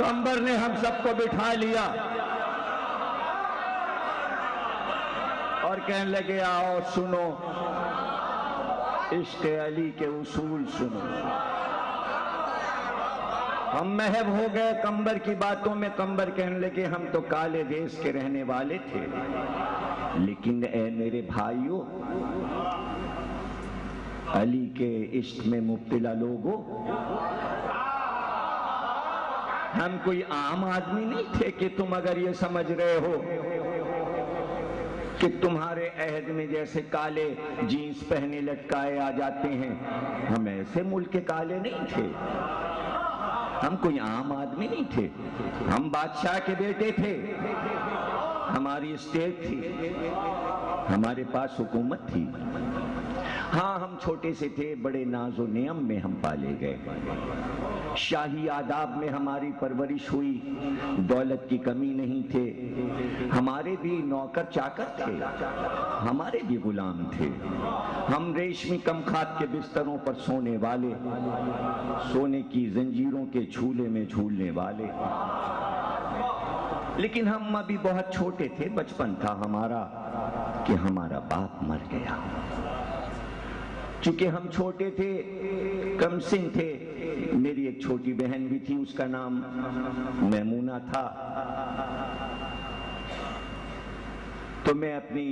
کمبر نے ہم سب کو بٹھا لیا اور کہنے لگے آؤ سنو عشق علی کے اصول سنو. ہم محو ہو گئے کمبر کی باتوں میں. کمبر کہنے لگے ہم تو کالے دیس کے رہنے والے تھے، لیکن اے میرے بھائیوں، علی کے عشق میں مبتلا لوگوں، ہم کوئی عام آدمی نہیں تھے کہ تم اگر یہ سمجھ رہے ہو کہ تمہارے عہد میں جیسے کالے جینس پہنے لٹکائے آ جاتے ہیں، ہم ایسے ملک کے کالے نہیں تھے. ہم کوئی عام آدمی نہیں تھے، ہم بادشاہ کے بیٹے تھے، ہماری اسٹیٹ تھی، ہمارے پاس حکومت تھی. ہاں ہم چھوٹے سے تھے، بڑے ناز و نعم میں ہم پالے گئے، شاہی آداب میں ہماری پرورش ہوئی، دولت کی کمی نہیں تھے، ہمارے بھی نوکر چاکر تھے، ہمارے بھی غلام تھے. ہم ریشمی کمخات کے بستروں پر سونے والے، سونے کی زنجیروں کے جھولے میں جھولنے والے. لیکن ہم ابھی بہت چھوٹے تھے، بچپن تھا ہمارا کہ ہمارا باپ مر گیا. چونکہ ہم چھوٹے تھے، کم سن تھے، میری ایک چھوٹی بہن بھی تھی، اس کا نام میمونہ تھا. تو میں اپنی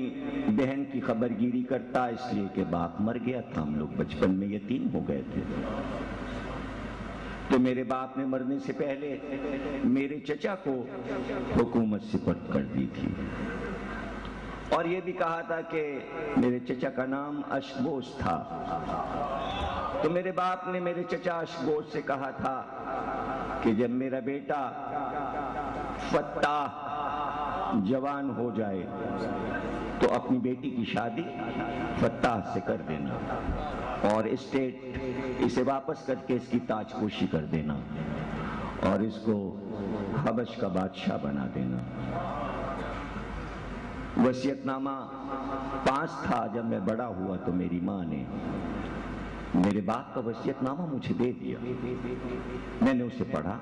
بہن کی خبر گیری کرتا، اس لیے کہ باپ مر گیا تھا، ہم لوگ بچپن میں یتیم ہو گئے تھے. تو میرے باپ نے مرنے سے پہلے میرے چچا کو حکومت سپرد کر دی تھی، اور یہ بھی کہا تھا کہ میرے چچا کا نام اشبوس تھا. تو میرے باپ نے میرے چچا اشبوس سے کہا تھا کہ جب میرا بیٹا فتح جوان ہو جائے تو اپنی بیٹی کی شادی فتح سے کر دینا، اور اسٹیٹ اسے واپس کر کے اس کی تاج پوشی کر دینا، اور اس کو حبش کا بادشاہ بنا دینا. وصیت نامہ پاس تھا. جب میں بڑا ہوا تو میری ماں نے میرے باپ کا وصیت نامہ مجھے دے دیا. میں نے اسے پڑھا.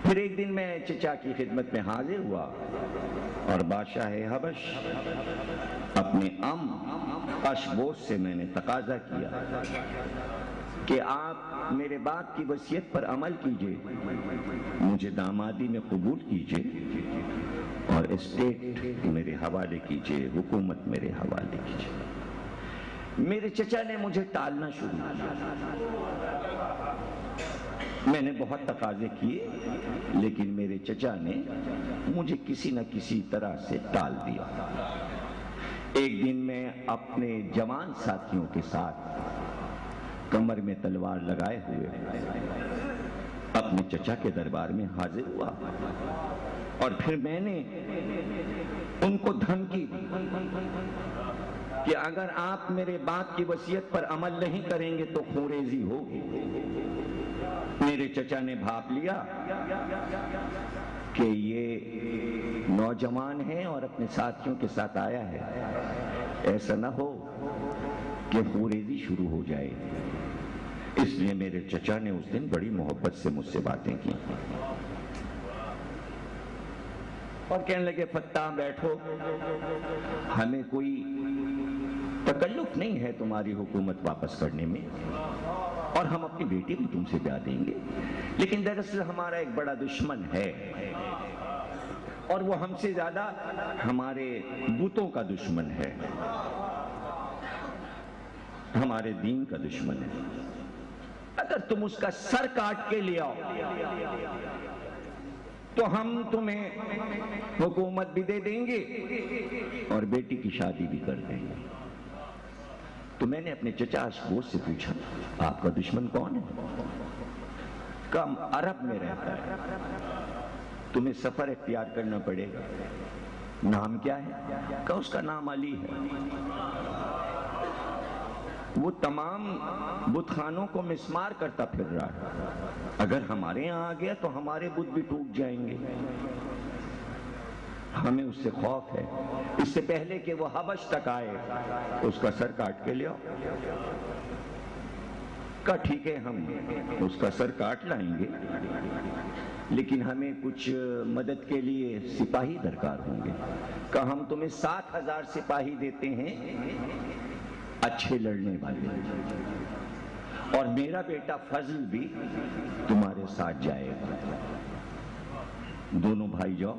پھر ایک دن میں چچا کی خدمت میں حاضر ہوا اور بادشاہ حبش اپنے اشبوس سے میں نے تقاضا کیا کہ آپ میرے باپ کی وصیت پر عمل کیجئے، مجھے دامادی میں قبول کیجئے اور اسٹیٹ میرے حوالے کیجئے، حکومت میرے حوالے کیجئے. میرے چچا نے مجھے ٹالنا شروع کیا. میں نے بہت تقاضے کیے، لیکن میرے چچا نے مجھے کسی نہ کسی طرح سے ٹال دیا. ایک دن میں اپنے جوان ساتھیوں کے ساتھ کمر میں تلوار لگائے ہوئے اپنے چچا کے دربار میں حاضر ہوا، اور پھر میں نے ان کو دھمکی دی کہ اگر آپ میرے باپ کی وصیت پر عمل نہیں کریں گے تو خونریزی ہوگی. میرے چچا نے بھاپ لیا کہ یہ نوجوان ہے اور اپنے ساتھیوں کے ساتھ آیا ہے، ایسا نہ ہو کہ خونریزی شروع ہو جائے. اس لیے میرے چچا نے اس دن بڑی محبت سے مجھ سے باتیں کی اور کہنے لگے فتح بیٹھو، ہمیں کوئی تکلف نہیں ہے تمہاری حکومت واپس کرنے میں، اور ہم اپنی بیٹی بھی تم سے بیاہ دیں گے، لیکن دراصل ہمارا ایک بڑا دشمن ہے، اور وہ ہم سے زیادہ ہمارے بتوں کا دشمن ہے، ہمارے دین کا دشمن ہے. اگر تم اس کا سر کاٹ کے لے آؤ تو ہم تمہیں حکومت بھی دے دیں گے اور بیٹی کی شادی بھی کر دیں گے. تو میں نے اپنے چچا اشبوس سے پوچھا آپ کا دشمن کون ہے؟ کم عرب میں رہتا ہے، تمہیں سفر اختیار کرنا پڑے گا. نام کیا ہے؟ کہ اس کا نام علی ہے. وہ تمام بت خانوں کو مسمار کرتا پھر رہا ہے، اگر ہمارے یہاں آ گیا تو ہمارے بت بھی ٹوٹ جائیں گے. ہمیں اس سے خوف ہے. اس سے پہلے کہ وہ حبش تک آئے اس کا سر کاٹ کے لے آؤ. کہا ٹھیک ہے، ہم اس کا سر کاٹ لائیں گے، لیکن ہمیں کچھ مدد کے لیے سپاہی درکار ہوں گے. کہ ہم تمہیں 7,000 سپاہی دیتے ہیں اچھے لڑنے والے, اور میرا بیٹا فضل بھی تمہارے ساتھ جائے گا. دونوں بھائی جاؤ,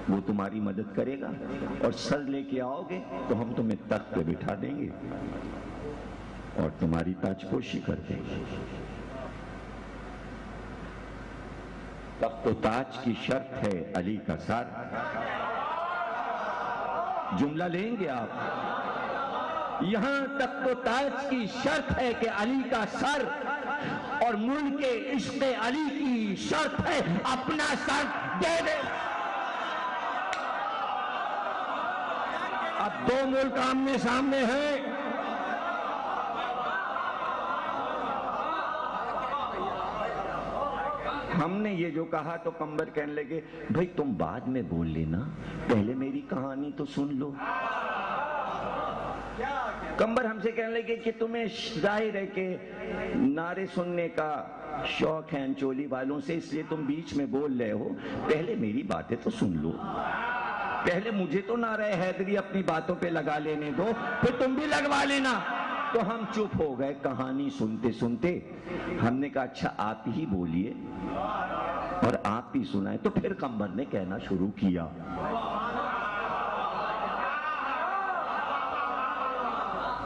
وہ تمہاری مدد کرے گا, اور سر لے کے آؤ گے تو ہم تمہیں تخت پہ بٹھا دیں گے اور تمہاری تاج پوشی کر دیں گے. تخت و تاج کی شرط ہے علی کا سر. جملہ لیں گے آپ؟ یہاں تخت و تاج کی شرط ہے کہ علی کا سر, اور ملک عشق علی کی شرط ہے اپنا سر دے دے. اب دو ملک آمنے سامنے ہیں. ہم نے یہ جو کہا تو قمبر کہنے لگے بھائی تم بعد میں بول لینا, پہلے میری کہانی تو سن لو. قمبر ہم سے کہنے لگے کہ تمہیں ظاہر ہے کہ نعرے سننے کا شوق ہے انچولی والوں سے, اس لیے تم بیچ میں بول رہے ہو, پہلے میری باتیں تو سن لو. پہلے مجھے تو نعرہ حیدری اپنی باتوں پہ لگا لینے دو, پھر تم بھی لگوا لینا. تو ہم چپ ہو گئے کہانی سنتے سنتے. ہم نے کہا اچھا آپ ہی بولیے اور آپ ہی سنائیں. تو پھر قمبر نے کہنا شروع کیا.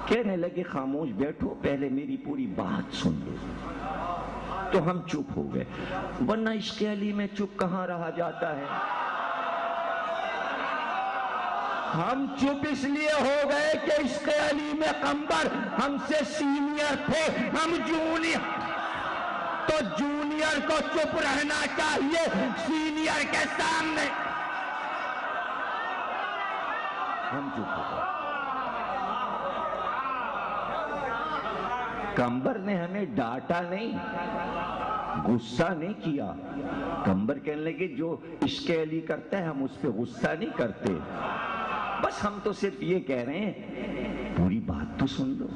کہنے لگے خاموش بیٹھو, پہلے میری پوری بات سن لو. تو ہم چپ ہو گئے, ورنہ عشق علی میں چپ کہاں رہا جاتا ہے. ہم چپ اس لیے ہو گئے کہ عشق علی میں قمبر ہم سے سینئر تھے, ہم جونیئر, تو جونیئر کو چپ رہنا چاہیے سینئر کے سامنے. ہم چپ ہو گئے. قمبر نے ہمیں ڈانٹا نہیں, غصہ نہیں کیا. قمبر کہنے لگے جو عشق علی کرتا ہے ہم اس پہ غصہ نہیں کرتے, بس ہم تو صرف یہ کہہ رہے ہیں پوری بات تو سن لو.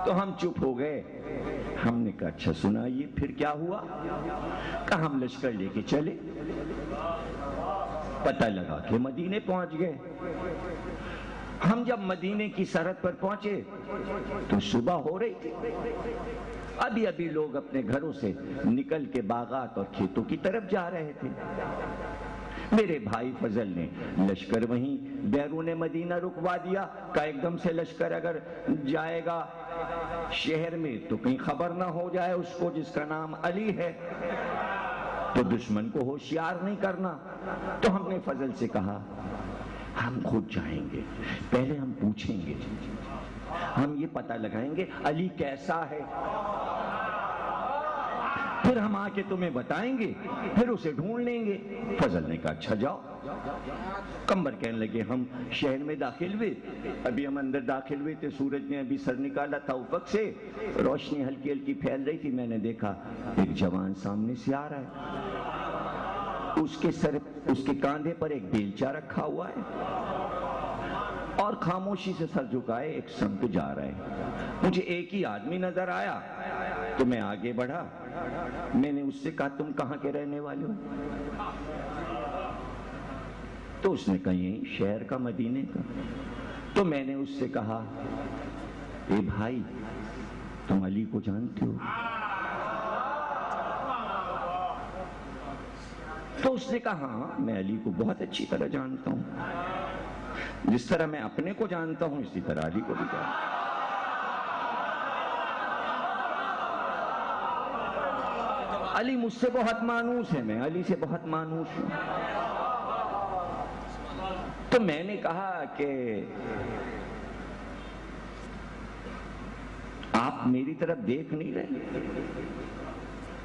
تو ہم چپ ہو گئے. ہم نے کہا اچھا سنائیے پھر کیا ہوا. کہ ہم لشکر لے کے چلے, پتہ لگا کہ مدینے پہنچ گئے. ہم جب مدینے کی سرحد پر پہنچے تو صبح ہو رہی تھی. ابھی ابھی لوگ اپنے گھروں سے نکل کے باغات اور کھیتوں کی طرف جا رہے تھے. میرے بھائی فضل نے لشکر وہیں بیرون مدینہ رکوا دیا. کہ ایک دم سے لشکر اگر جائے گا شہر میں تو کہیں خبر نہ ہو جائے اس کو جس کا نام علی ہے, تو دشمن کو ہوشیار نہیں کرنا. تو ہم نے فضل سے کہا ہم خود جائیں گے, پہلے ہم پوچھیں گے, ہم یہ پتہ لگائیں گے علی کیسا ہے, پھر ہم آ کے تمہیں بتائیں گے, پھر اسے ڈھونڈ لیں گے. فضل نے کہا اچھا جاؤ. قمبر کہنے لگے ہم شہر میں داخل ہوئے. ابھی ہم اندر داخل ہوئے تھے, سورج نے ابھی سر نکالا تھا افق سے, روشنی ہلکی ہلکی پھیل رہی تھی. میں نے دیکھا ایک جوان سامنے سے آ رہا ہے, اس کے کاندھے پر ایک بیلچہ رکھا ہوا ہے, اور خاموشی سے سر جھکائے ایک سمت جا رہا ہے. مجھے ایک ہی آدمی نظر آیا تو میں آگے بڑھا. میں نے اس سے کہا تم کہاں کے رہنے والے ہو؟ تو اس نے کہا یہیں شہر کا, مدینے کا. تو میں نے اس سے کہا اے بھائی تم علی کو جانتے ہو؟ تو اس نے کہا ہاں میں علی کو بہت اچھی طرح جانتا ہوں, جس طرح میں اپنے کو جانتا ہوں اسی طرح علی کو بھی جانتا ہوں. علی مجھ سے بہت مانوس ہے, میں علی سے بہت مانوس ہوں. تو میں نے کہا کہ آپ میری طرف دیکھ نہیں رہے.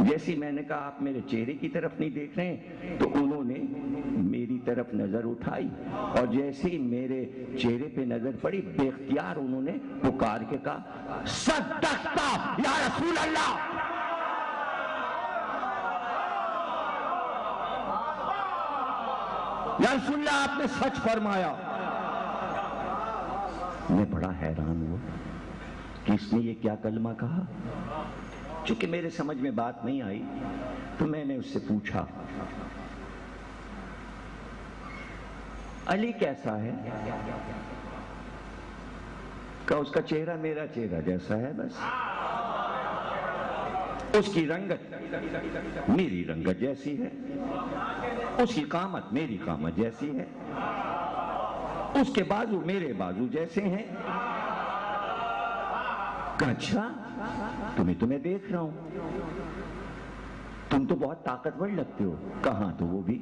جیسی میں نے کہا آپ میرے چہرے کی طرف نہیں دیکھ رہے ہیں, تو انہوں نے میری طرف نظر اٹھائی, اور جیسے ہی میرے چہرے پہ نظر پڑی بے اختیار انہوں نے پکار کے کہا صدقتا یا رسول اللہ. یا رسول اللہ آپ نے سچ فرمایا. میں بڑا حیران ہوا کہ اس نے یہ کیا کلمہ کہا. چونکہ میرے سمجھ میں بات نہیں آئی تو میں نے اس سے پوچھا علی کیسا ہے؟ کہا اس کا چہرہ میرا چہرہ جیسا ہے بس، اس کی رنگت میری رنگت جیسی ہے، اس کی قامت میری قامت جیسی ہے، اس کے بازو میرے بازو جیسے ہیں۔ کہا اچھا تمہیں دیکھ رہا ہوں، تم تو بہت طاقتور لگتے ہو۔ کہاں تو وہ بھی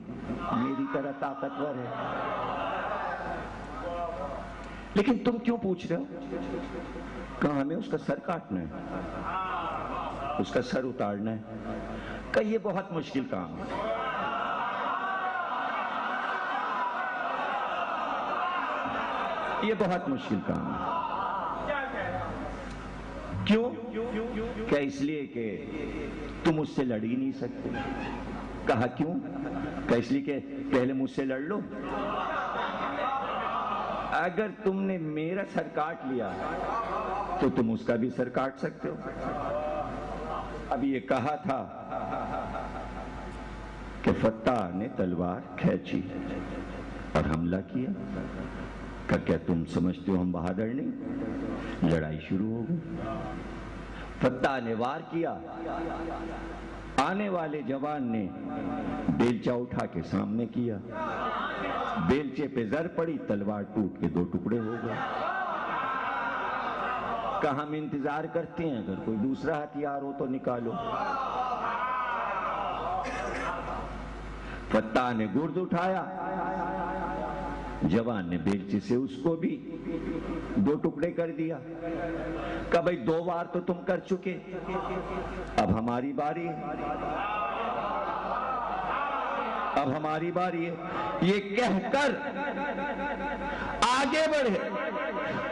میری طرح طاقتور ہے، لیکن تم کیوں پوچھ رہے ہو؟ کہا ہمیں اس کا سر کاٹنا ہے، اس کا سر اتارنا ہے۔ کہ یہ بہت مشکل کام ہے۔ یہ بہت مشکل کام ہے۔ کیوں؟ کہ اس لیے کہ تم اس سے لڑ ہی نہیں سکتے۔ کہا کیوں؟ کہ اس لیے کہ پہلے مجھ سے لڑ لو، اگر تم نے میرا سر کاٹ لیا تو تم اس کا بھی سر کاٹ سکتے ہو۔ اب یہ کہا تھا کہ فتح نے تلوار کھینچی اور حملہ کیا۔ کہ کیا تم سمجھتے ہو ہم بہادر نہیں؟ لڑائی شروع ہو گئی۔ فتح نے وار کیا، آنے والے جوان نے بیلچہ اٹھا کے سامنے کیا، بیلچے پہ زر پڑی، تلوار ٹوٹ کے 2 ٹکڑے ہو گئے۔ کہ ہم انتظار کرتے ہیں اگر کوئی دوسرا ہتھیار ہو تو نکالو۔ فتح نے گرد اٹھایا، جوان نے بیلچے سے اس کو بھی 2 ٹکڑے کر دیا۔ کہ بھئی 2 بار تو تم کر چکے، اب ہماری باری ہے، اب ہماری باری ہے۔ یہ کہہ کر آگے بڑھے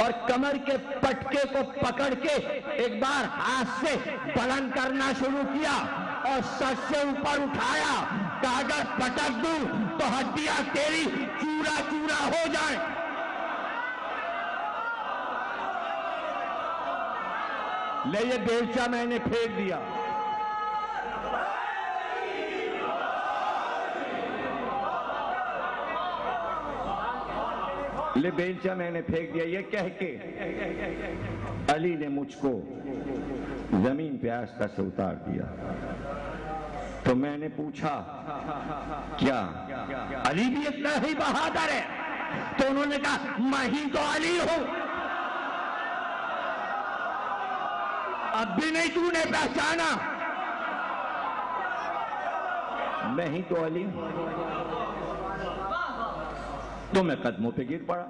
اور کمر کے پٹکے کو پکڑ کے ایک بار ہاتھ سے بلند کرنا شروع کیا اور سر سے اوپر اٹھایا کہ اگر پٹک دوں تو ہڈیاں تیری چورا چورا ہو جائیں۔ لے یہ بیلچہ میں نے پھینک دیا۔ لے بیلچہ میں نے پھینک دیا۔ یہ کہہ کے علی نے مجھ کو زمین پہ آہستہ سے اتار دیا۔ تو میں نے پوچھا کیا علی بھی اتنا ہی بہادر ہے؟ تو انہوں نے کہا میں ہی تو علی ہوں۔ اب بھی نہیں تو نے پہچانا؟ میں ہی تو علی ہوں۔ تو میں قدموں پہ گر پڑا۔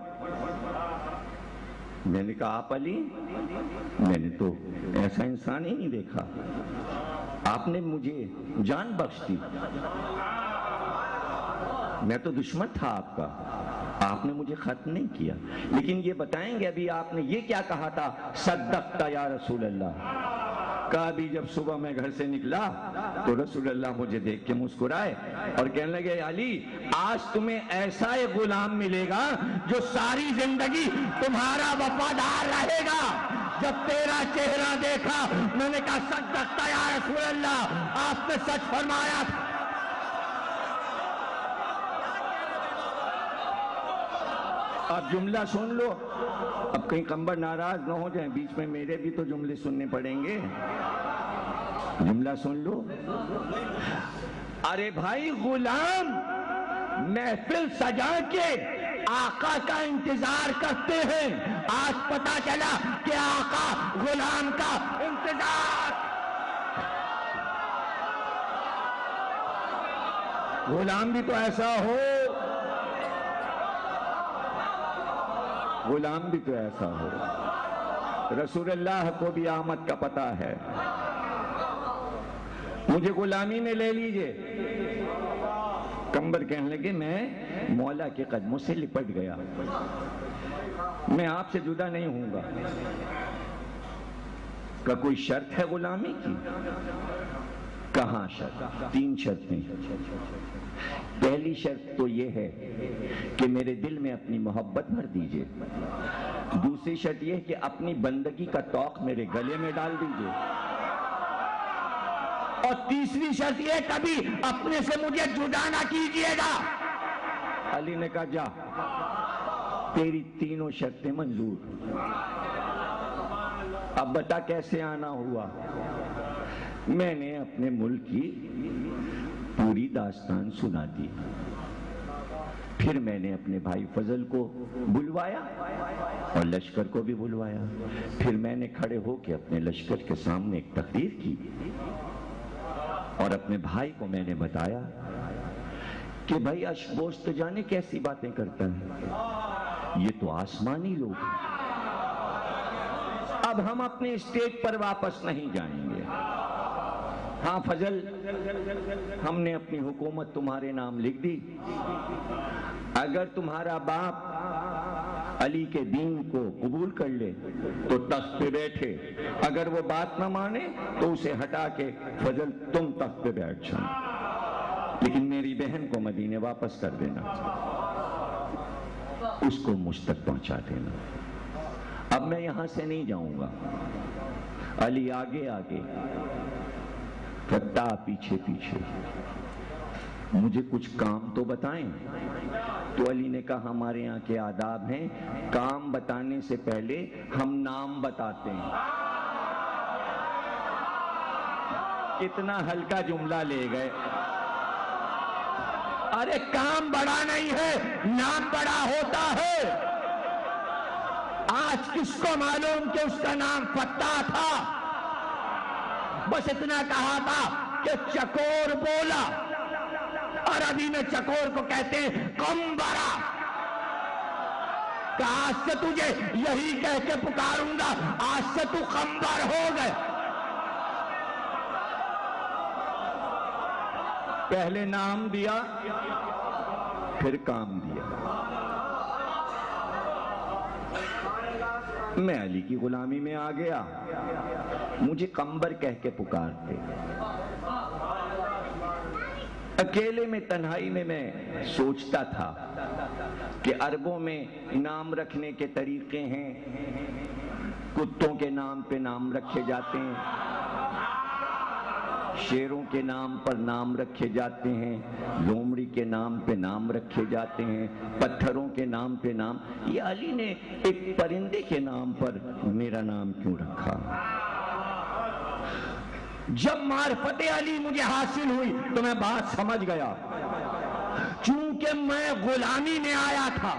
میں نے کہا آپ علی؟ میں نے تو ایسا انسان ہی نہیں دیکھا، آپ نے مجھے جان بخش دی، میں تو دشمن تھا آپ کا، آپ نے مجھے ختم نہیں کیا۔ لیکن یہ بتائیں گے ابھی آپ نے یہ کیا کہا تھا؟ صدقت یا رسول اللہ۔ کہا ابھی جب صبح میں گھر سے نکلا تو رسول اللہ مجھے دیکھ کے مسکرائے اور کہنے لگے علی آج تمہیں ایسا ایک غلام ملے گا جو ساری زندگی تمہارا وفادار رہے گا۔ جب تیرا چہرہ دیکھا میں نے کہا صدقت یا رسول اللہ، آپ نے سچ فرمایا۔ اب جملہ سن لو، اب کہیں قمبر ناراض نہ ہو جائیں، بیچ میں میرے بھی تو جملے سننے پڑیں گے۔ جملہ سن لو۔ ارے بھائی غلام محفل سجا کے آقا کا انتظار کرتے ہیں، آج پتا چلا کہ آقا غلام کا انتظار۔ غلام بھی تو ایسا ہو، غلام بھی تو ایسا ہو۔ رسول اللہ کو بھی آمد کا پتہ ہے، مجھے غلامی میں لے لیجئے۔ قمبر کہنے لگے میں مولا کے قدموں سے لپٹ گیا، میں آپ سے جدا نہیں ہوں گا۔ کا کوئی شرط ہے غلامی کی؟ کہاں شرط؟ 3 شرطیں۔ پہلی شرط تو یہ ہے کہ میرے دل میں اپنی محبت بھر دیجئے۔ دوسری شرط یہ ہے کہ اپنی بندگی کا توق میرے گلے میں ڈال دیجئے۔ اور تیسری شرط یہ کبھی اپنے سے مجھے جدا نہ کیجئے گا۔ علی نے کہا جا، تیری تینوں شرطیں منظور۔ اب بتا کیسے آنا ہوا؟ میں نے اپنے ملک کی پوری داستان سنا دی، پھر میں نے اپنے بھائی فضل کو بلوایا اور لشکر کو بھی بلوایا، پھر میں نے کھڑے ہو کے اپنے لشکر کے سامنے ایک تقریر کی اور اپنے بھائی کو میں نے بتایا کہ بھائی اشبوس تو جانے کیسی باتیں کرتا ہے، یہ تو آسمانی لوگ ہیں، اب ہم اپنے اسٹیج پر واپس نہیں جائیں گے۔ ہاں فضل، ہم نے اپنی حکومت تمہارے نام لکھ دی، اگر تمہارا باپ علی کے دین کو قبول کر لے تو تخت پہ بیٹھے، اگر وہ بات نہ مانے تو اسے ہٹا کے فضل تم تخت پہ بیٹھ جاؤ، لیکن میری بہن کو مدینے واپس کر دینا، اس کو مجھ تک پہنچا دینا، اب میں یہاں سے نہیں جاؤں گا۔ علی آگے آگے، فتح پیچھے پیچھے، مجھے کچھ کام تو بتائیں۔ تو علی نے کہا ہمارے یہاں کے آداب ہیں، کام بتانے سے پہلے ہم نام بتاتے ہیں۔ کتنا ہلکا جملہ لے گئے۔ ارے کام بڑا نہیں ہے، نام بڑا ہوتا ہے۔ آج کس کو معلوم کہ اس کا نام فتح تھا؟ بس اتنا کہا تھا کہ چکور بولا، عربی میں چکور کو کہتے ہیں قمبرہ، کہ آج سے تجھے یہی کہہ کے پکاروں گا، آج سے تو قمبر ہو گئے۔ پہلے نام دیا، پھر کام دیا۔ میں علی کی غلامی میں آ گیا، مجھے قمبر کہہ کے پکارتے۔ اکیلے میں تنہائی میں سوچتا تھا کہ عربوں میں نام رکھنے کے طریقے ہیں، کتوں کے نام پہ نام رکھے جاتے ہیں، شیروں کے نام پر نام رکھے جاتے ہیں، لومڑی کے نام پہ نام رکھے جاتے ہیں، پتھروں کے نام پہ نام۔ یہ علی نے ایک پرندے کے نام پر میرا نام کیوں رکھا؟ جب معرفت علی مجھے حاصل ہوئی تو میں بات سمجھ گیا، چونکہ میں غلامی میں آیا تھا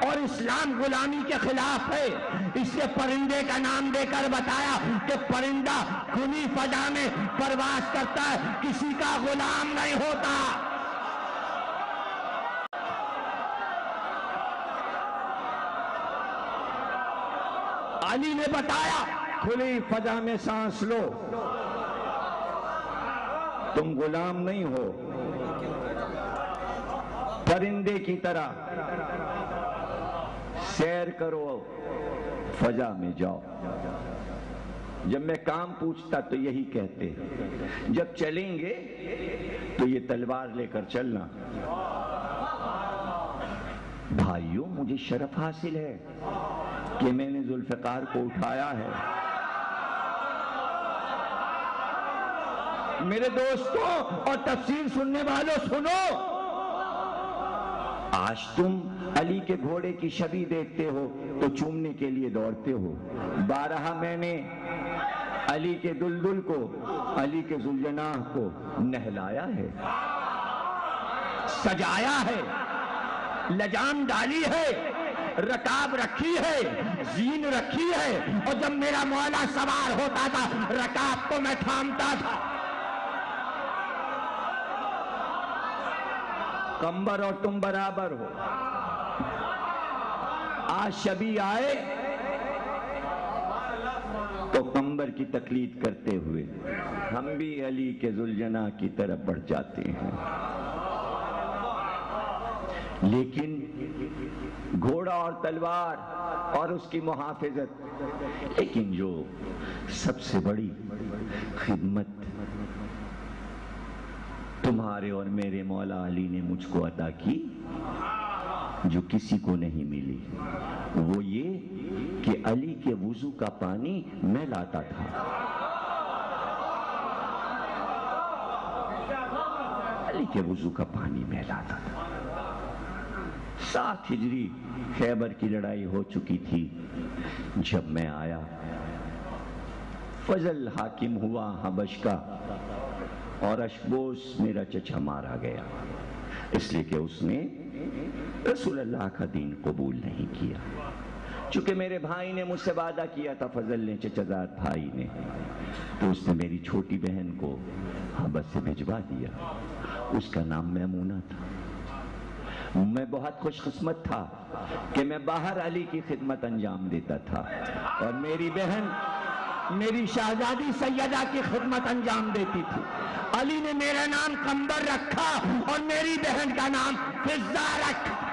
اور اسلام غلامی کے خلاف ہے، اس سے پرندے کا نام دے کر بتایا کہ پرندہ کھلی فضا میں پرواز کرتا ہے، کسی کا غلام نہیں ہوتا۔ علی نے بتایا کھلی فضا میں سانس لو، تم غلام نہیں ہو، پرندے کی طرح سیر کرو، فضا میں جاؤ۔ جب میں کام پوچھتا تو یہی کہتے، جب چلیں گے تو یہ تلوار لے کر چلنا۔ بھائیوں، مجھے شرف حاصل ہے کہ میں نے ذوالفقار کو اٹھایا ہے۔ میرے دوستوں اور تفسیر سننے والوں سنو، آج تم علی کے گھوڑے کی شبیہ دیکھتے ہو تو چومنے کے لیے دوڑتے ہو، بارہا میں نے علی کے دلدل کو، علی کے ذوالجناح کو نہلایا ہے، سجایا ہے، لجام ڈالی ہے، رکاب رکھی ہے، زین رکھی ہے، اور جب میرا مولا سوار ہوتا تھا رکاب کو میں تھامتا تھا۔ قمبر اور تم برابر ہو۔ آج شبیہ آئے تو قمبر کی تقلید کرتے ہوئے ہم بھی علی کے ذوالجناح کی طرف بڑھ جاتے ہیں، لیکن گھوڑا اور تلوار اور اس کی محافظت، لیکن جو سب سے بڑی خدمت تمہارے اور میرے مولا علی نے مجھ کو عطا کی، جو کسی کو نہیں ملی، وہ یہ کہ علی کے وضو کا پانی میں لاتا تھا۔ علی کے وضو کا پانی بہلاتا تھا۔ 7 ہجری خیبر کی لڑائی ہو چکی تھی جب میں آیا۔ فضل حاکم ہوا حبش کا اور اشبوس میرا چچا مارا گیا، اس لیے کہ اس نے رسول اللہ کا دین قبول نہیں کیا۔ چونکہ میرے بھائی نے مجھ سے وعدہ کیا تھا، فضل نے، چچا زاد بھائی نے، تو اس نے میری چھوٹی بہن کو حبش سے بھجوا دیا۔ اس کا نام میمونہ تھا۔ میں بہت خوش قسمت تھا کہ میں باہر علی کی خدمت انجام دیتا تھا اور میری بہن میری شہزادی سیدہ کی خدمت انجام دیتی تھی۔ علی نے میرا نام قمبر رکھا اور میری بہن کا نام فضہ رکھا۔